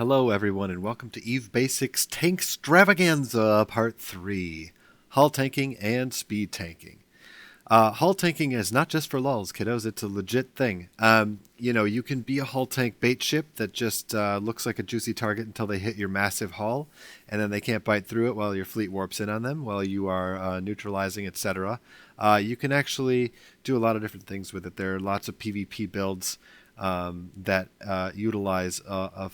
Hello, everyone, and welcome to Eve Basics Tankstravaganza Part 3 Hull Tanking and Speed Tanking. Hull tanking is not just for lulz, kiddos. It's a legit thing. You can be a hull tank bait ship that just looks like a juicy target until they hit your massive hull, and then they can't bite through it while your fleet warps in on them, while you are neutralizing, etc. You can actually do a lot of different things with it. There are lots of PvP builds that utilize a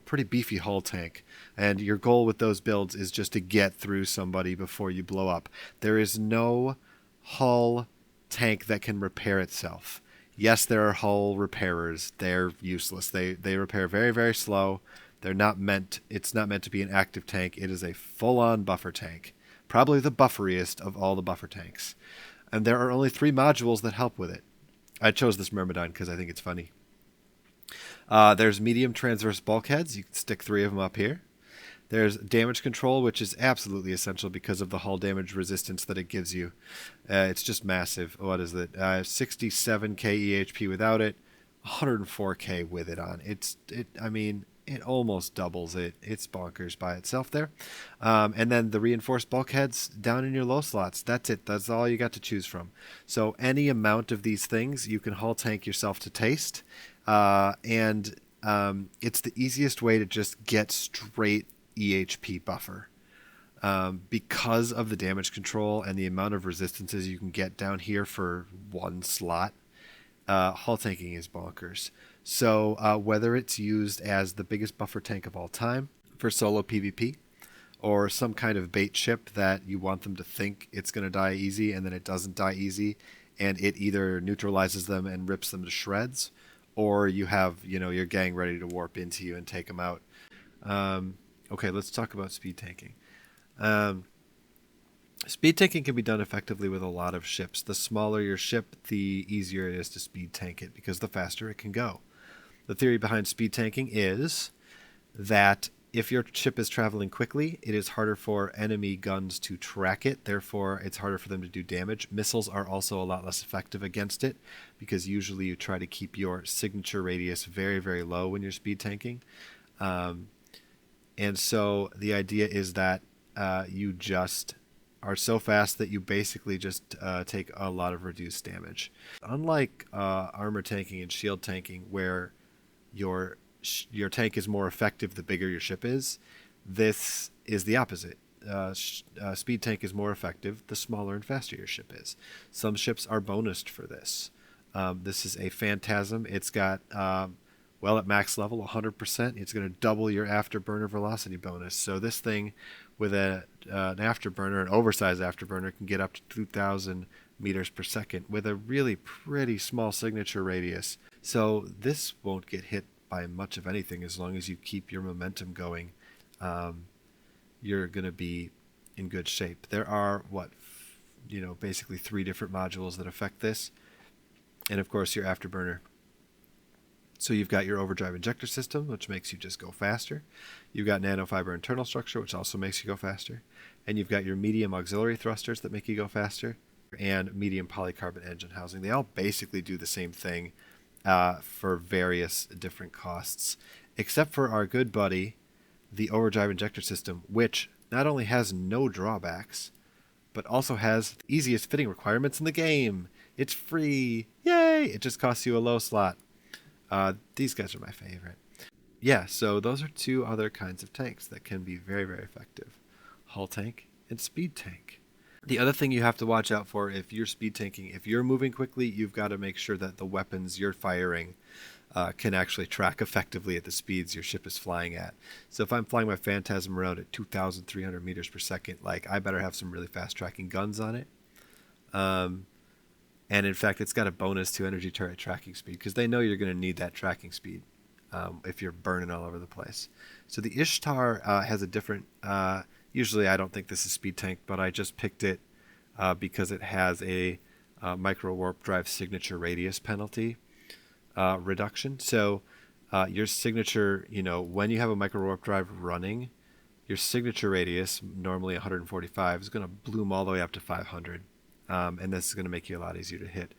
pretty beefy hull tank, and your goal with those builds is just to get through somebody before you blow up. There is no hull tank that can repair itself. Yes, there are hull repairers. They're useless. They repair very, very slow. It's not meant to be an active tank. It is a full-on buffer tank. Probably the bufferiest of all the buffer tanks. And there are only 3 modules that help with it. I chose this Myrmidon because I think it's funny. There's medium transverse bulkheads. You can stick 3 of them up here. There's damage control, which is absolutely essential because of the hull damage resistance that it gives you. It's just massive. What is it? 67k EHP without it, 104k with it on. It almost doubles it. It's bonkers by itself there. And then the reinforced bulkheads down in your low slots. That's it. That's all you got to choose from. So any amount of these things you can hull tank yourself to taste. And it's the easiest way to just get straight EHP buffer. Because of the damage control and the amount of resistances you can get down here for 1 slot, hull tanking is bonkers. So whether it's used as the biggest buffer tank of all time for solo PvP, or some kind of bait ship that you want them to think it's going to die easy and then it doesn't die easy, and it either neutralizes them and rips them to shreds, or you have your gang ready to warp into you and take them out. Okay, let's talk about speed tanking. Speed tanking can be done effectively with a lot of ships. The smaller your ship, the easier it is to speed tank it because the faster it can go. The theory behind speed tanking is that if your ship is traveling quickly, it is harder for enemy guns to track it. Therefore, it's harder for them to do damage. Missiles are also a lot less effective against it because usually you try to keep your signature radius very, very low when you're speed tanking. And so the idea is that you just are so fast that you basically just take a lot of reduced damage. Unlike armor tanking and shield tanking, where your tank is more effective the bigger your ship is, this is the opposite. Speed tank is more effective the smaller and faster your ship is. Some ships are bonused for this. This is a Phantasm. It's got at max level, 100%, it's going to double your afterburner velocity bonus. So this thing with an afterburner, an oversized afterburner, can get up to 2,000 meters per second with a really pretty small signature radius. So this won't get hit by much of anything as long as you keep your momentum going. You're going to be in good shape. There are, basically 3 different modules that affect this. And of course, your afterburner. So you've got your overdrive injector system, which makes you just go faster. You've got nanofiber internal structure, which also makes you go faster. And you've got your medium auxiliary thrusters that make you go faster, and medium polycarbonate engine housing. They all basically do the same thing for various different costs, except for our good buddy, the overdrive injector system, which not only has no drawbacks, but also has the easiest fitting requirements in the game. It's free. Yay! It just costs you a low slot. These guys are my favorite. Yeah, so those are 2 other kinds of tanks that can be very, very effective. Hull tank and speed tank. The other thing you have to watch out for if you're speed tanking, if you're moving quickly, you've got to make sure that the weapons you're firing can actually track effectively at the speeds your ship is flying at. So if I'm flying my Phantasm around at 2,300 meters per second, I better have some really fast tracking guns on it. And in fact, it's got a bonus to energy turret tracking speed because they know you're going to need that tracking speed if you're burning all over the place. So the Ishtar has a different... usually I don't think this is speed tank, but I just picked it because it has a micro warp drive signature radius penalty reduction. So your signature, when you have a micro warp drive running, your signature radius, normally 145, is going to bloom all the way up to 500. And this is going to make you a lot easier to hit.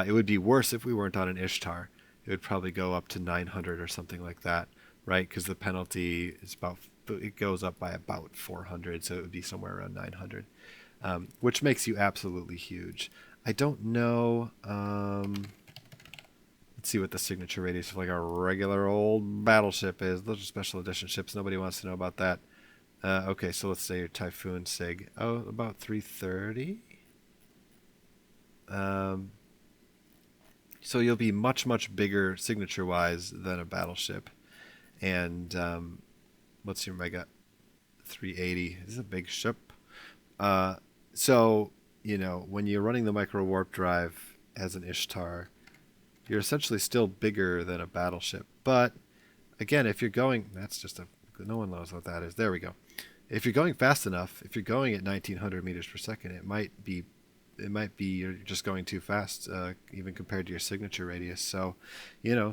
It would be worse if we weren't on an Ishtar. It would probably go up to 900 or something like that, right? Because the penalty is it goes up by about 400, so it would be somewhere around 900, which makes you absolutely huge. I don't know. Let's see what the signature radius of like a regular old battleship is. Those are special edition ships. Nobody wants to know about that. Okay, so let's say your Typhoon Sig. Oh, about 330. So you'll be much, much bigger signature-wise than a battleship. And what's your mega? 380. This is a big ship. So, when you're running the micro warp drive as an Ishtar, you're essentially still bigger than a battleship. But again, if you're going, no one knows what that is. There we go. If you're going fast enough, if you're going at 1900 meters per second, it might be you're just going too fast, even compared to your signature radius. So,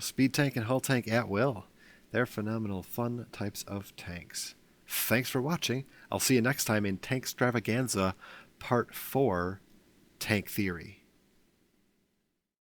speed tank and hull tank at will. They're phenomenal, fun types of tanks. Thanks for watching. I'll see you next time in Tankstravaganza Part 4, Tank Theory.